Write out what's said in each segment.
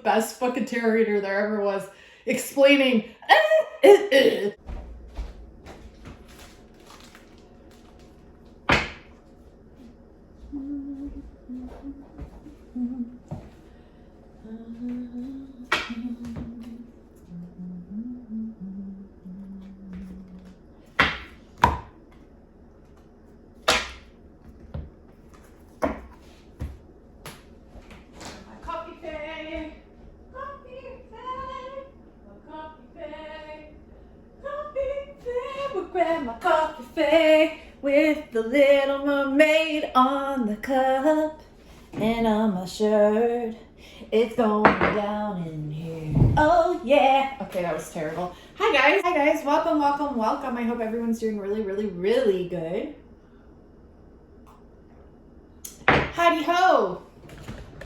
best fucking tarot reader there ever was, explaining. Grab my coffee with the Little Mermaid on the cup and on my shirt. It's going down in here. Oh yeah. Okay, that was terrible. Hi guys. Welcome. I hope everyone's doing really good. Howdy ho.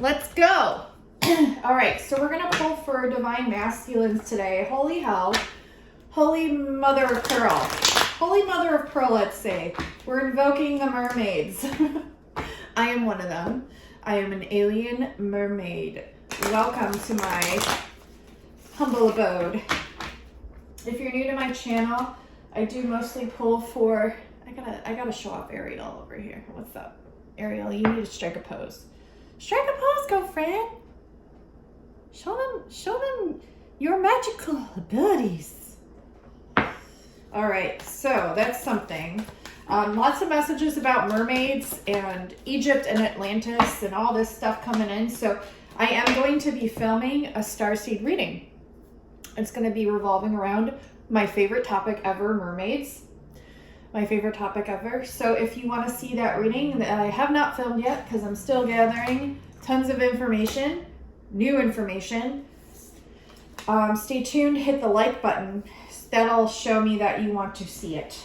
Let's go. All right, so we're gonna pull for divine masculines today. Holy hell. Holy mother of pearl. Holy mother of pearl, let's say. We're invoking the mermaids. I am one of them. I am an alien mermaid. Welcome to my humble abode. If you're new to my channel, I do mostly pull for, I gotta show off Ariel over here. What's up? Ariel, you need to strike a pose. Strike a pose, girlfriend. Show them your magical abilities. All right, so that's something. Lots of messages about mermaids and Egypt and Atlantis and all this stuff coming in. So I am going to be filming a starseed reading. It's going to be revolving around my favorite topic ever, mermaids. My favorite topic ever. So if you want to see that reading that I have not filmed yet because I'm still gathering tons of information, new information, stay tuned, hit the like button. That'll show me that you want to see it.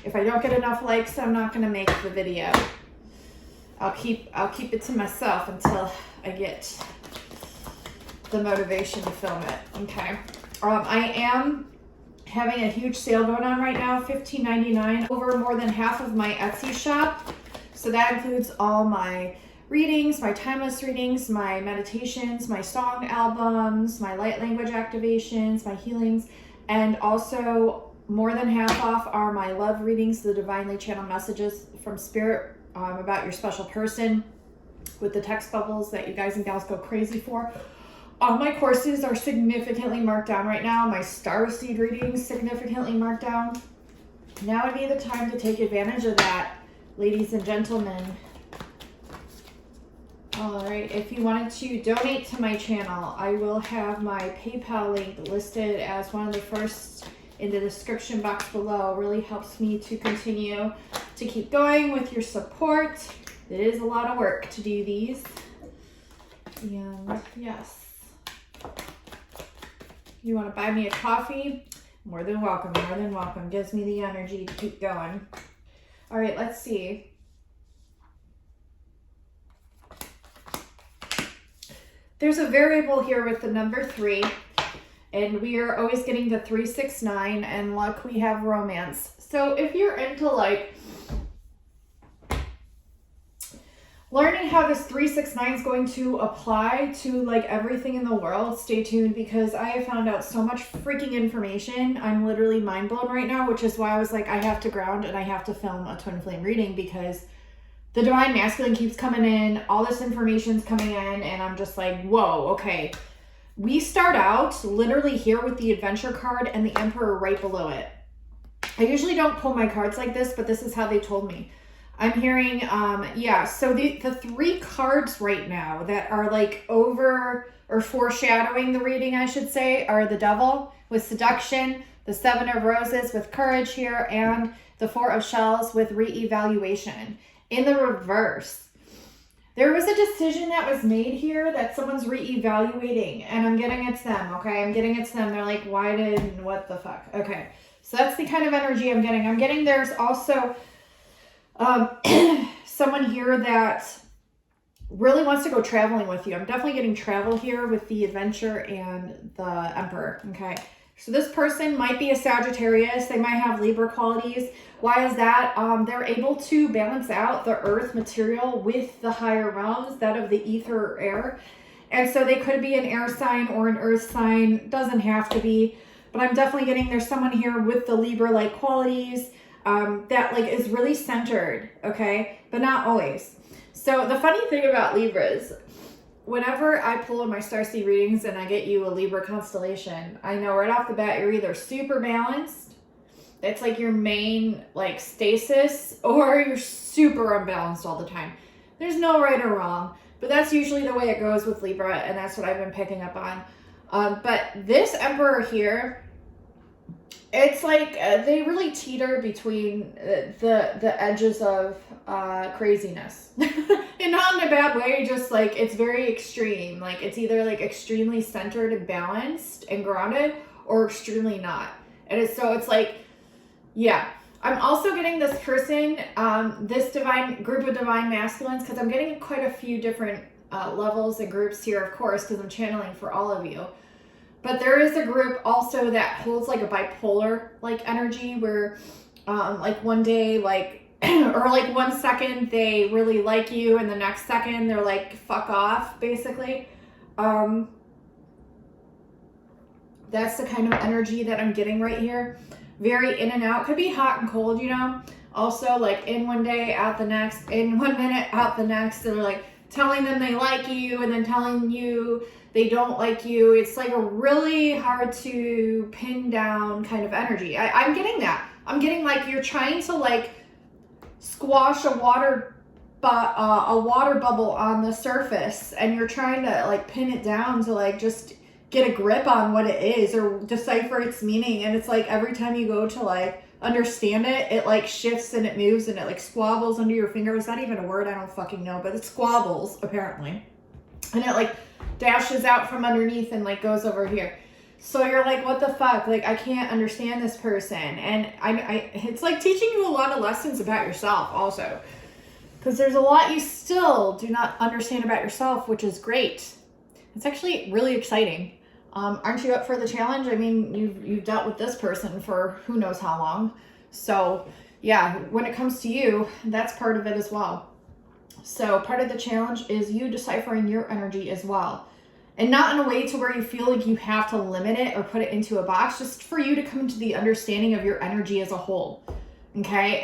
If I don't get enough likes, I'm not going to make the video. I'll keep it to myself until I get the motivation to film it. Okay. I am having a huge sale going on right now, $15.99 over more than half of my Etsy shop. So that includes all my readings, my timeless readings, my meditations, my song albums, my light language activations, my healings, and also more than half off are my love readings, the divinely channeled messages from spirit about your special person with the text bubbles that you guys and gals go crazy for. All my courses are significantly marked down right now. My starseed readings significantly marked down. Now would be the time to take advantage of that, ladies and gentlemen. All right, if you wanted to donate to my channel, I will have my PayPal link listed as one of the first in the description box below. It really helps me to continue to keep going with your support. It is a lot of work to do these. And yes, you want to buy me a coffee? More than welcome, more than welcome. Gives me the energy to keep going. All right, let's see. There's a variable here with the number 3, and we are always getting to 369, and luck, we have romance. So if you're into like learning how this 369 is going to apply to like everything in the world, stay tuned, because I have found out so much freaking information. I'm literally mind blown right now, which is why I was like, I have to ground and I have to film a twin flame reading, because the divine masculine keeps coming in, all this information's coming in, and I'm just like, whoa, okay. We start out literally here with the adventure card and the emperor right below it. I usually don't pull my cards like this, but this is how they told me. I'm hearing, so the 3 cards right now that are like over or foreshadowing the reading, I should say, are the devil with seduction, the 7 of roses with courage here, and the 4 of shells with reevaluation. In the reverse, there was a decision that was made here that someone's reevaluating, and I'm getting it's them, okay? I'm getting it's them. They're like, why did, what the fuck? Okay, so that's the kind of energy I'm getting. I'm getting there's also someone here that really wants to go traveling with you. I'm definitely getting travel here with the adventure and the emperor, okay? So this person might be a Sagittarius. They might have Libra qualities. Why is that? They're able to balance out the earth material with the higher realms, that of the ether or air. And so they could be an air sign or an earth sign. Doesn't have to be. But I'm definitely getting there's someone here with the Libra-like qualities that like is really centered, okay? But not always. So the funny thing about Libras, whenever I pull in my starseed readings and I get you a Libra constellation, I know right off the bat you're either super balanced, that's like your main like stasis, or you're super unbalanced all the time. There's no right or wrong, but that's usually the way it goes with Libra, and that's what I've been picking up on. But this Emperor here, it's like they really teeter between the edges of craziness. And not in a bad way, just like it's very extreme. Like it's either like extremely centered and balanced and grounded, or extremely not. And it's like, yeah. I'm also getting this person, this divine group of divine masculines, because I'm getting quite a few different levels and groups here, of course, because I'm channeling for all of you. But there is a group also that holds like a bipolar like energy where like one day like or like 1 second they really like you and the next second they're like fuck off, basically. That's the kind of energy that I'm getting right here. Very in and out. Could be hot and cold, you know. Also like in one day, out the next, in 1 minute, out the next. They're like telling them they like you and then telling you they don't like you. It's like a really hard to pin down kind of energy. I'm getting that. I'm getting like you're trying to like squash a water bubble on the surface, and you're trying to like pin it down to like just get a grip on what it is or decipher its meaning. And it's like every time you go to like understand it, it like shifts and it moves and it like squabbles under your finger. Is that even a word? I don't fucking know, but it squabbles apparently. And it like dashes out from underneath and like goes over here. So you're like, what the fuck? Like, I can't understand this person. And I it's like teaching you a lot of lessons about yourself also. Because there's a lot you still do not understand about yourself, which is great. It's actually really exciting. Aren't you up for the challenge? I mean, you've dealt with this person for who knows how long. So yeah, when it comes to you, that's part of it as well. So part of the challenge is you deciphering your energy as well. And not in a way to where you feel like you have to limit it or put it into a box, just for you to come into the understanding of your energy as a whole. Okay?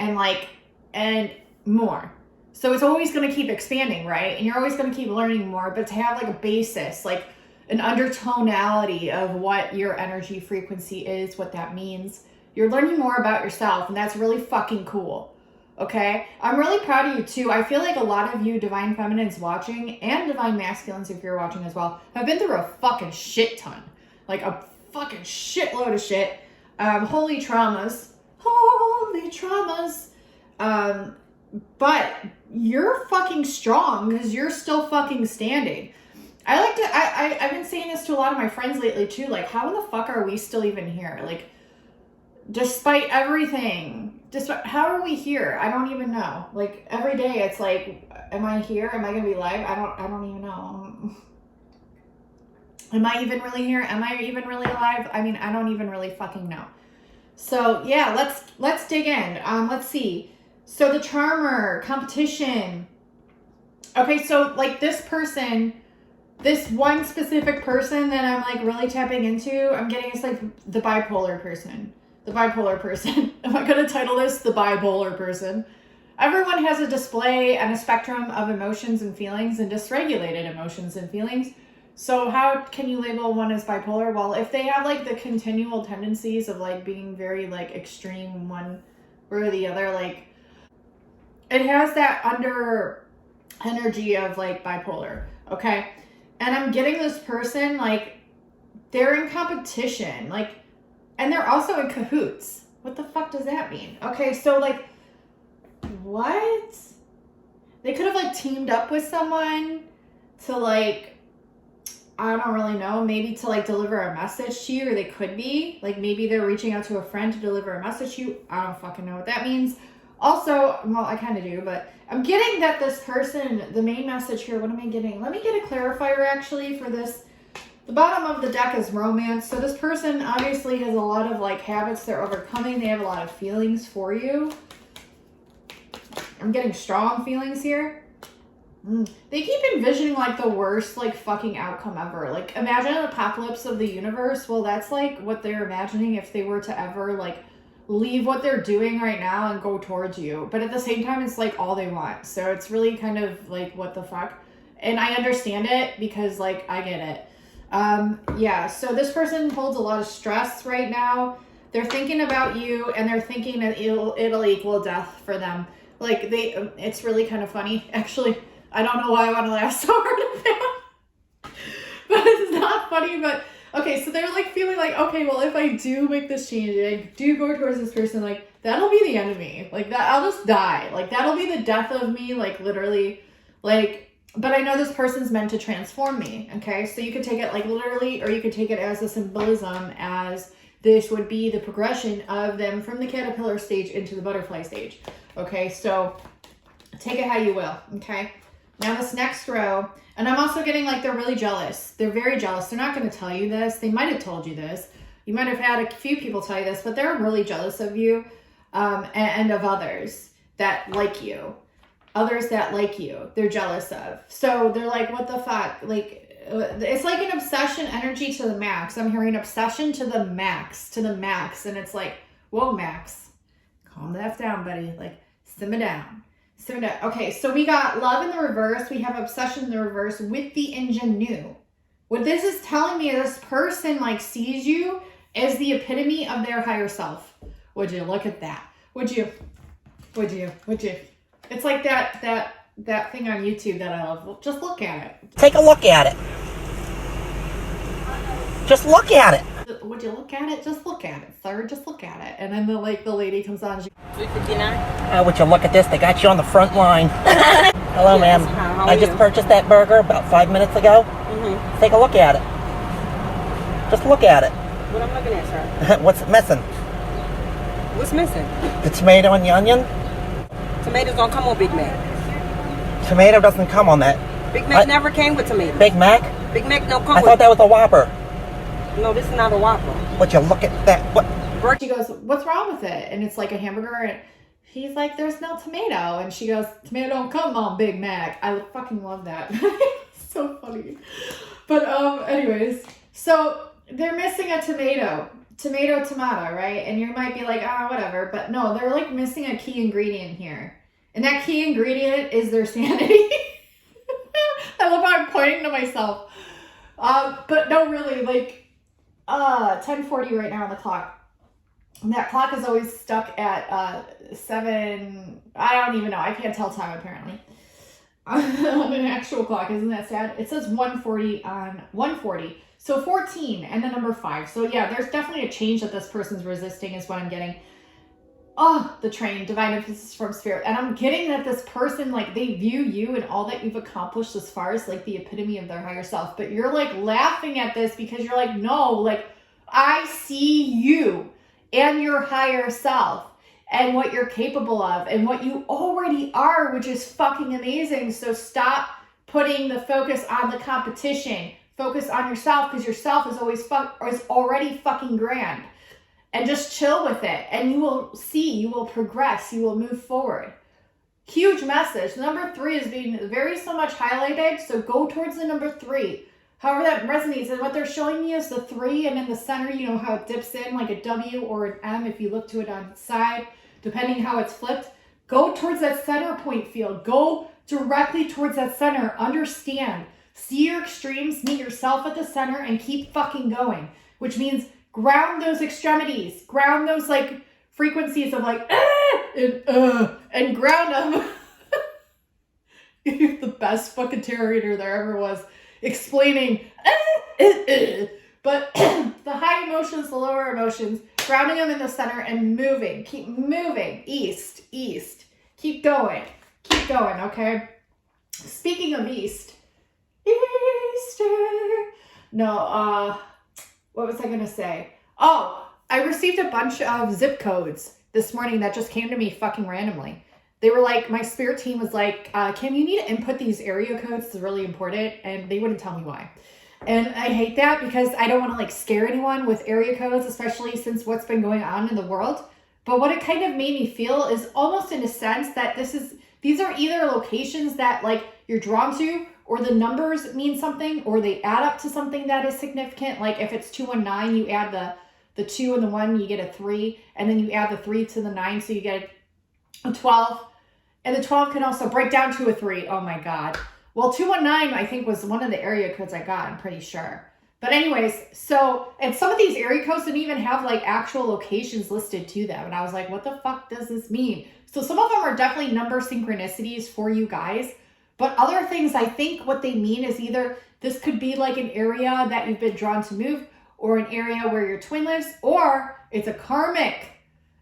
And more. So it's always going to keep expanding, right? And you're always going to keep learning more, but to have like a basis, like an undertonality of what your energy frequency is, what that means. You're learning more about yourself, and that's really fucking cool. Okay? I'm really proud of you too. I feel like a lot of you divine feminines watching, and divine masculines if you're watching as well, have been through a fucking shit ton. Like a fucking shitload of shit. Holy traumas. But you're fucking strong because you're still fucking standing. I've been saying this to a lot of my friends lately too. Like, how in the fuck are we still even here? Like, despite everything, how are we here? I don't even know. Like, every day it's like, am I here? Am I going to be live? I don't even know. Am I even really here? Am I even really alive? I mean, I don't even really fucking know. So yeah, let's dig in. Let's see. So the charmer, competition. Okay, so like this person, this one specific person that I'm like really tapping into, I'm getting it's like the bipolar person. The bipolar person. Am I going to title this the bipolar person? Everyone has a display and a spectrum of emotions and feelings and dysregulated emotions and feelings. So how can you label one as bipolar? Well, if they have like the continual tendencies of like being very like extreme one or the other, like it has that under energy of like bipolar. Okay. And I'm getting this person, like they're in competition, like, and they're also in cahoots. What the fuck does that mean? Okay. So like, what? They could have like teamed up with someone to like, I don't really know, maybe to like deliver a message to you, or they could be like, maybe they're reaching out to a friend to deliver a message to you. I don't fucking know what that means. Also, well, I kind of do, but I'm getting that this person, the main message here, what am I getting? Let me get a clarifier actually for this. The bottom of the deck is romance. So this person obviously has a lot of like habits they're overcoming. They have a lot of feelings for you. I'm getting strong feelings here. They keep envisioning like the worst like fucking outcome ever. Like imagine an apocalypse of the universe. Well, that's like what they're imagining if they were to ever like leave what they're doing right now and go towards you. But at the same time, it's like all they want. So it's really kind of like, what the fuck? And I understand it because like I get it. Yeah, so this person holds a lot of stress right now. They're thinking about you and they're thinking that it'll equal death for them. Like it's really kind of funny. Actually, I don't know why I want to laugh so hard at that. But it's not funny, but okay, so they're like feeling like, okay, well, if I do make this change and I do go towards this person, like that'll be the end of me. Like that, I'll just die. Like that'll be the death of me, like literally, like, but I know this person's meant to transform me, okay? So you could take it like literally, or you could take it as a symbolism, as this would be the progression of them from the caterpillar stage into the butterfly stage, okay? So take it how you will, okay? Now this next row, and I'm also getting like they're really jealous. They're very jealous. They're not going to tell you this. They might have told you this. You might have had a few people tell you this, but they're really jealous of you and of others that like you. Others that like you, they're jealous of. So they're like, what the fuck? Like, it's like an obsession energy to the max. I'm hearing obsession to the max. And it's like, whoa, Max, calm that down, buddy. Like, simmer down. Okay, so we got love in the reverse. We have obsession in the reverse with the ingenue. What this is telling me is this person like sees you as the epitome of their higher self. Would you look at that? Would you? It's like that thing on YouTube that I love. Well, just look at it. Take a look at it. Just look at it. Would you look at it? Just look at it, sir. Just look at it. And then the lady comes on. Would you look at this? They got you on the front line. Hello, ma'am. I just purchased that burger about 5 minutes ago. Mm-hmm. Take a look at it. Just look at it. What I'm looking at, sir? What's missing? What's missing? The tomato and the onion. Tomatoes don't come on Big Mac. Tomato doesn't come on that. Big Mac never came with tomatoes. Big Mac? Big Mac don't come I thought that was a Whopper. No, this is not a Whopper. Would you look at that? What? She goes, what's wrong with it? And it's like a hamburger. And he's like, there's no tomato. And she goes, tomato don't come on Big Mac. I fucking love that. So funny. But anyways, so they're missing a tomato, right? And you might be like, whatever. But no, they're like missing a key ingredient here. And that key ingredient is their sanity. I love how I'm pointing to myself. But no, really, like 10:40 right now on the clock. And that clock is always stuck at 7. I don't even know. I can't tell time apparently. On an actual clock, isn't that sad? It says 1:40 on 1:40. So 14 and the number 5. So yeah, there's definitely a change that this person's resisting is what I'm getting. Oh, the train, divine emphasis from spirit. And I'm getting that this person, like, they view you and all that you've accomplished as far as like the epitome of their higher self. But you're like laughing at this because you're like, no, like I see you and your higher self and what you're capable of and what you already are, which is fucking amazing. So stop putting the focus on the competition. Focus on yourself, because yourself is already fucking grand. And just chill with it. And you will see, you will progress, you will move forward. Huge message. Number 3 is being very so much highlighted. So go towards the number 3. However that resonates. And what they're showing me is the 3, and in the center, you know how it dips in like a W or an M if you look to it on its side, depending how it's flipped. Go towards that center point field. Go directly towards that center. Understand. See your extremes, meet yourself at the center, and keep fucking going. Which means ground those extremities. Ground those like frequencies of like and ground them. You're the best fucking narrator there ever was, explaining but the high emotions, the lower emotions, grounding them in the center and moving. Keep moving. East. Keep going, okay? Speaking of Easter. No, what was I going to say? Oh, I received a bunch of zip codes this morning that just came to me fucking randomly. They were like, my spirit team was like, Kim, you need to input these area codes. It's really important. And they wouldn't tell me why. And I hate that because I don't want to like scare anyone with area codes, especially since what's been going on in the world. But what it kind of made me feel is almost in a sense that these are either locations that like you're drawn to, or the numbers mean something, or they add up to something that is significant. Like if it's 219, you add the 2 and the 1, you get a 3, and then you add the 3 to the 9, so you get a 12. And the 12 can also break down to a 3. Oh my God. Well, 219, I think, was one of the area codes I got, I'm pretty sure. But anyways, so, and some of these area codes didn't even have like actual locations listed to them. And I was like, what the fuck does this mean? So some of them are definitely number synchronicities for you guys. But other things, I think what they mean is either this could be like an area that you've been drawn to move, or an area where your twin lives, or it's a karmic,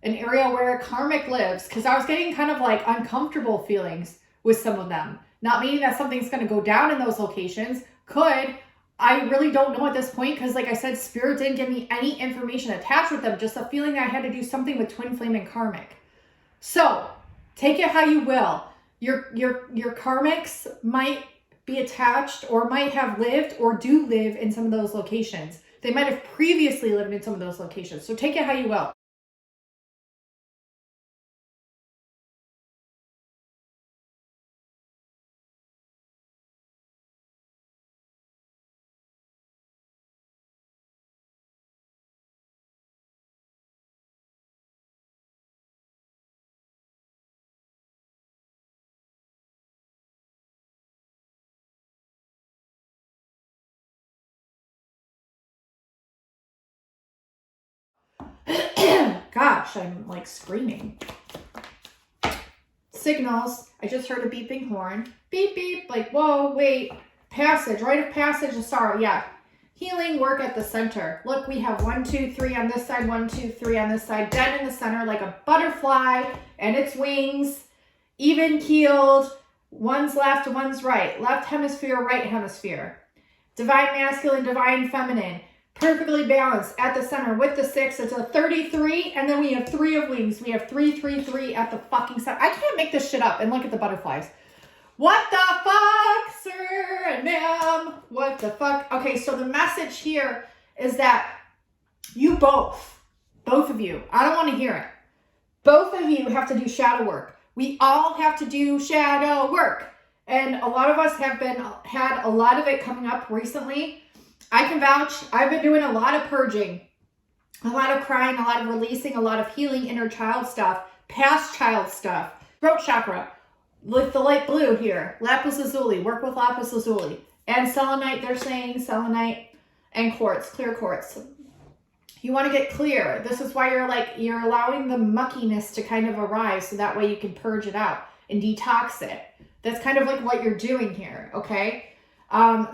an area where a karmic lives. Because I was getting kind of like uncomfortable feelings with some of them. Not meaning that something's going to go down in those locations. Could. I really don't know at this point because, like I said, Spirit didn't give me any information attached with them. Just a feeling that I had to do something with twin flame and karmic. So take it how you will. Your karmics might be attached or might have lived or do live in some of those locations. They might have previously lived in some of those locations. So take it how you will. Gosh, I'm like screaming. Signals. I just heard a beeping horn. Beep, beep. Like, whoa, wait. Passage. Rite of passage of sorrow. Yeah. Healing work at the center. Look, we have 1, 2, 3 on this side, 1, 2, 3 on this side. Dead in the center like a butterfly and its wings. Even keeled. One's left, one's right. Left hemisphere, right hemisphere. Divine masculine, divine feminine. Perfectly balanced at the center with the 6. It's a 33, and then we have 3 of wings. We have 3, 3, 3 at the fucking center. I can't make this shit up. And look at the butterflies. What the fuck, sir and ma'am? What the fuck? Okay, so the message here is that you both of you, I don't want to hear it. Both of you have to do shadow work. We all have to do shadow work. And a lot of us have had a lot of it coming up recently. I can vouch, I've been doing a lot of purging, a lot of crying, a lot of releasing, a lot of healing inner child stuff, past child stuff, throat chakra, with the light blue here, lapis lazuli, work with lapis lazuli, and selenite, they're saying selenite and quartz, clear quartz. You want to get clear. This is why you're allowing the muckiness to kind of arise so that way you can purge it out and detox it. That's kind of like what you're doing here, okay?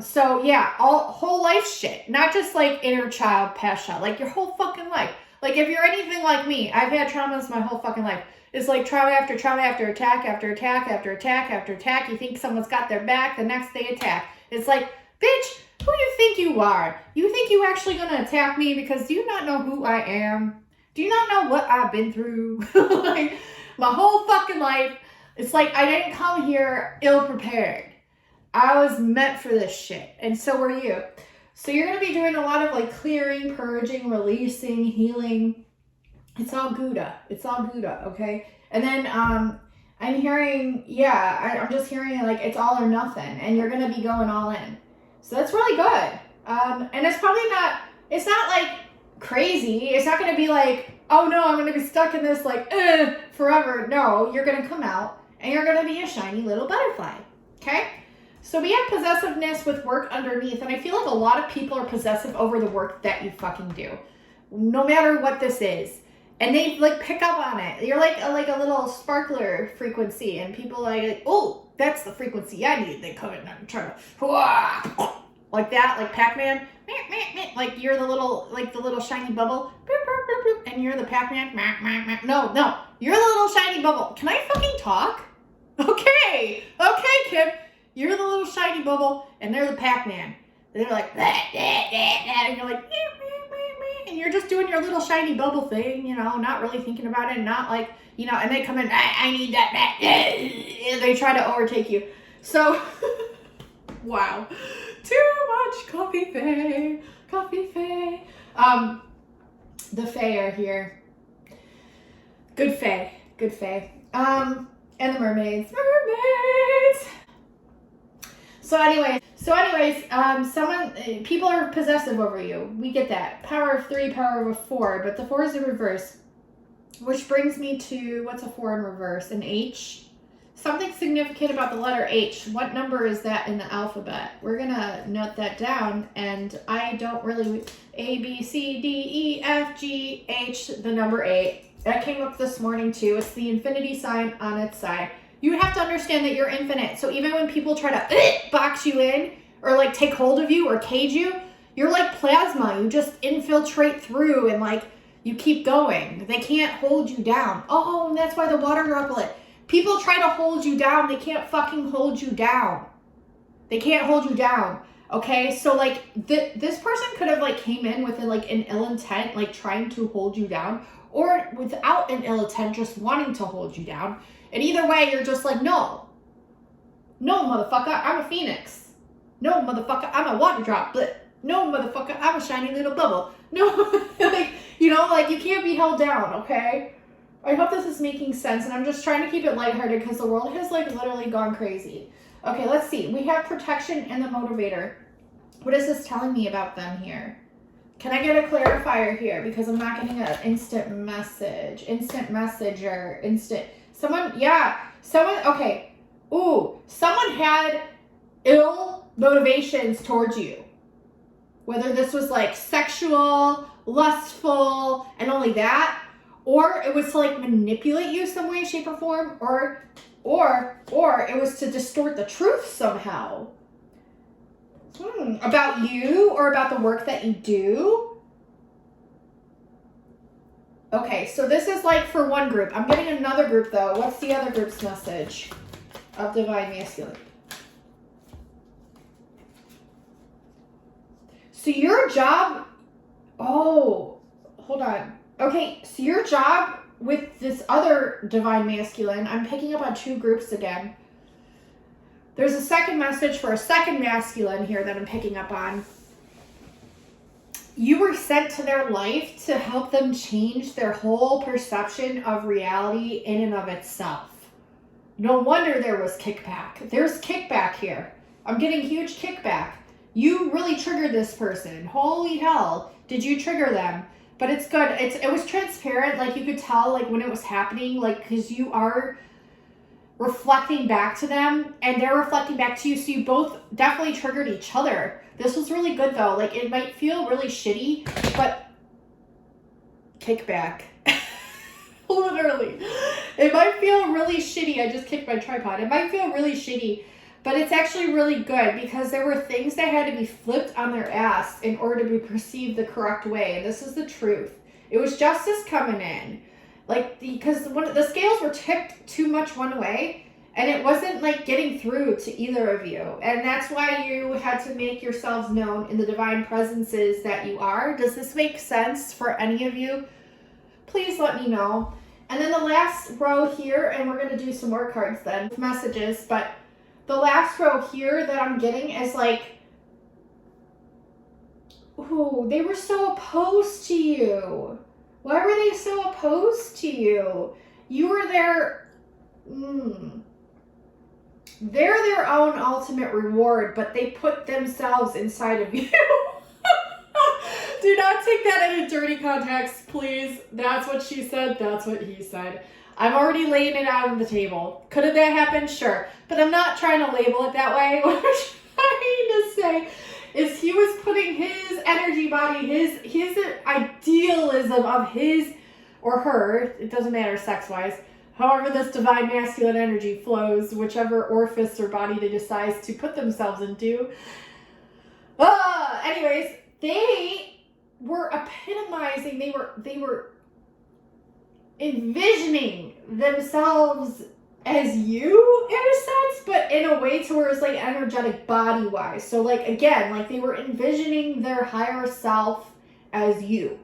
So yeah, whole life shit, not just like inner child, past child, like your whole fucking life. Like if you're anything like me, I've had traumas my whole fucking life. It's like trauma after trauma after attack after attack after attack after attack. You think someone's got their back, the next they attack. It's like, bitch, who do you think you are? You think you actually gonna attack me because do you not know who I am? Do you not know what I've been through? Like my whole fucking life. It's like I didn't come here ill prepared. I was meant for this shit, and so were you. So you're going to be doing a lot of like clearing, purging, releasing, healing. It's all Gouda. It's all Gouda, okay? And then I'm hearing, I'm just hearing like it's all or nothing, and you're going to be going all in. So that's really good. And it's probably not, it's not like crazy. It's not going to be like, oh no, I'm going to be stuck in this like forever. No, you're going to come out, and you're going to be a shiny little butterfly, okay? So we have possessiveness with work underneath, and I feel like a lot of people are possessive over the work that you fucking do, no matter what this is, and they like pick up on it. You're like a little sparkler frequency, and people like, oh, that's the frequency I need. They come in and try to like that, like Pac-Man, like you're the little shiny bubble, and you're the Pac-Man. No, you're the little shiny bubble. Can I fucking talk? Okay, Kim. You're the little shiny bubble, and they're the Pac-Man. They're like, and you're like, and you're just doing your little shiny bubble thing, you know, not really thinking about it, not like, you know, and they come in, I need that, and they try to overtake you. So, wow. Too much coffee fae. The fae are here. Good fae. And the mermaids. So anyways, people are possessive over you. We get that. Power of 3, power of 4, but the 4 is the reverse. Which brings me to, what's a 4 in reverse? An H? Something significant about the letter H. What number is that in the alphabet? We're gonna note that down, and I don't really, A, B, C, D, E, F, G, H, the number 8. That came up this morning too. It's the infinity sign on its side. You have to understand that you're infinite. So even when people try to box you in or like take hold of you or cage you, you're like plasma. You just infiltrate through and like you keep going. They can't hold you down. Oh, and that's why the water droplet. People try to hold you down. They can't fucking hold you down. They can't hold you down. Okay, so like this person could have like came in with like an ill intent, like trying to hold you down, or without an ill intent, just wanting to hold you down. And either way, you're just like, no, motherfucker, I'm a phoenix. No, motherfucker, I'm a water droplet. No, motherfucker, I'm a shiny little bubble. No, like, you know, like you can't be held down, okay? I hope this is making sense, and I'm just trying to keep it lighthearted because the world has like literally gone crazy. Okay, let's see. We have protection and the motivator. What is this telling me about them here? Can I get a clarifier here? Because I'm not getting an instant message. Instant messenger. Okay. Ooh, someone had ill motivations towards you. Whether this was like sexual, lustful, and only that, or it was to like manipulate you some way, shape, or form, or it was to distort the truth somehow. About you or about the work that you do. Okay, so this is like for one group. I'm getting another group though. What's the other group's message of divine masculine? So your job, hold on. Okay, so your job with this other divine masculine, I'm picking up on two groups again. There's a second message for a second masculine here that I'm picking up on. You were sent to their life to help them change their whole perception of reality in and of itself. No wonder there was kickback. There's kickback here. I'm getting huge kickback. You really triggered this person. Holy hell. Did you trigger them? But it's good. It was transparent. Like you could tell like when it was happening, like because you are reflecting back to them and they're reflecting back to you. So you both definitely triggered each other. This was really good though. Like it might feel really shitty, but kickback. Literally. It might feel really shitty. I just kicked my tripod. It might feel really shitty, but it's actually really good because there were things that had to be flipped on their ass in order to be perceived the correct way. And this is the truth. It was justice coming in. Like, because the scales were tipped too much one way, and it wasn't, like, getting through to either of you. And that's why you had to make yourselves known in the divine presences that you are. Does this make sense for any of you? Please let me know. And then the last row here, and we're going to do some more cards then, messages, but the last row here that I'm getting is, like, ooh, they were so opposed to you. Why were they so opposed to you? You were their, they're their own ultimate reward, but they put themselves inside of you. Do not take that in a dirty context, please. That's what she said. That's what he said. I'm already laying it out on the table. Could have that happened? Sure. But I'm not trying to label it that way. What I'm trying to say is he was putting his energy body, his idealism of his or her, it doesn't matter sex-wise, however this divine masculine energy flows, whichever orifice or body they decide to put themselves into. Anyways, they were epitomizing, they were envisioning themselves as you in a sense, but in a way to where it's like energetic body wise. So like again, like they were envisioning their higher self as you.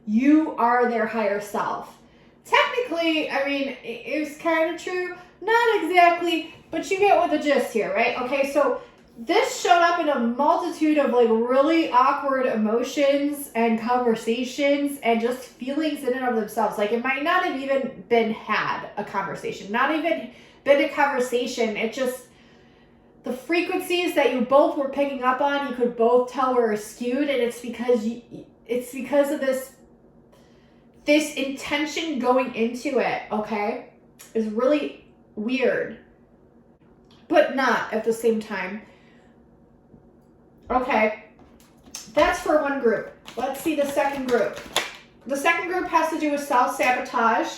You are their higher self. Technically, I mean, it's kind of true. Not exactly, but you get what the gist here, right? Okay, so this showed up in a multitude of like really awkward emotions and conversations and just feelings in and of themselves. Like it might not have even been had a conversation, not even been a conversation. It just, the frequencies that you both were picking up on, you could both tell were skewed, and it's because of this intention going into it, okay? Is really weird, but not at the same time. Okay, that's for one group. Let's see the second group. The second group has to do with self-sabotage,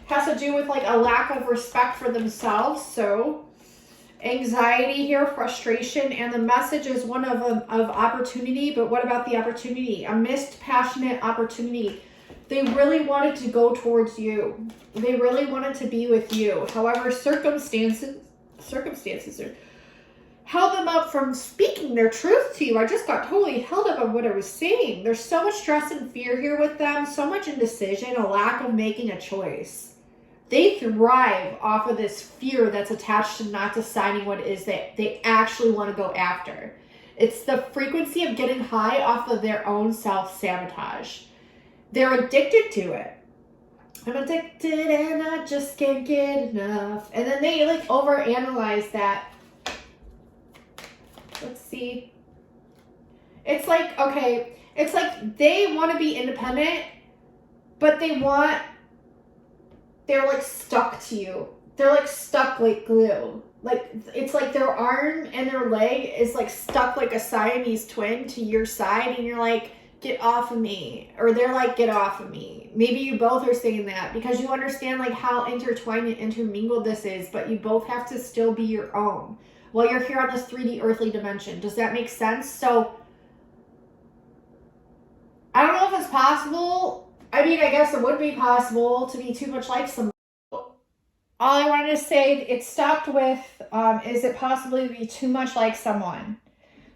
has to do with like a lack of respect for themselves. So anxiety here, frustration, and the message is one of opportunity. But what about the opportunity? A missed passionate opportunity. They really wanted to go towards you. They really wanted to be with you. However, circumstances held them up from speaking their truth to you. I just got totally held up on what I was saying. There's so much stress and fear here with them, so much indecision, a lack of making a choice. They thrive off of this fear that's attached to not deciding what it is that they actually want to go after. It's the frequency of getting high off of their own self-sabotage. They're addicted to it. I'm addicted and I just can't get enough. And then they like overanalyze that. Let's see. It's like, okay, it's like they want to be independent, but they're like stuck to you. They're like stuck like glue. Like it's like their arm and their leg is like stuck like a Siamese twin to your side, and you're like, get off of me. Or they're like, get off of me. Maybe you both are saying that because you understand like how intertwined and intermingled this is, but you both have to still be your own while you're here on this 3D earthly dimension. Does that make sense? So I don't know if it's possible. I mean, I guess it would be possible to be too much like somebody. All I wanted to say, it stopped with, is it possible to be too much like someone?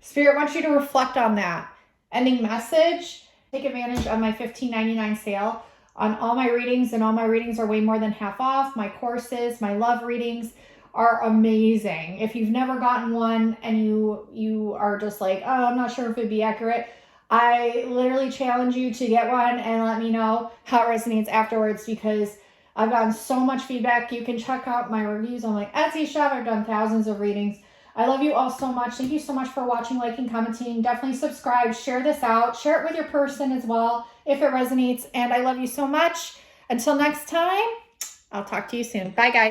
Spirit wants you to reflect on that. Ending message, take advantage of my $15.99 sale on all my readings, and all my readings are way more than half off. My courses, my love readings are amazing. If you've never gotten one and you are just like, oh, I'm not sure if it'd be accurate, I literally challenge you to get one and let me know how it resonates afterwards, because I've gotten so much feedback. You can check out my reviews on my Etsy shop. I've done thousands of readings. I love you all so much. Thank you so much for watching, liking, commenting. Definitely subscribe. Share this out. Share it with your person as well if it resonates. And I love you so much. Until next time, I'll talk to you soon. Bye, guys.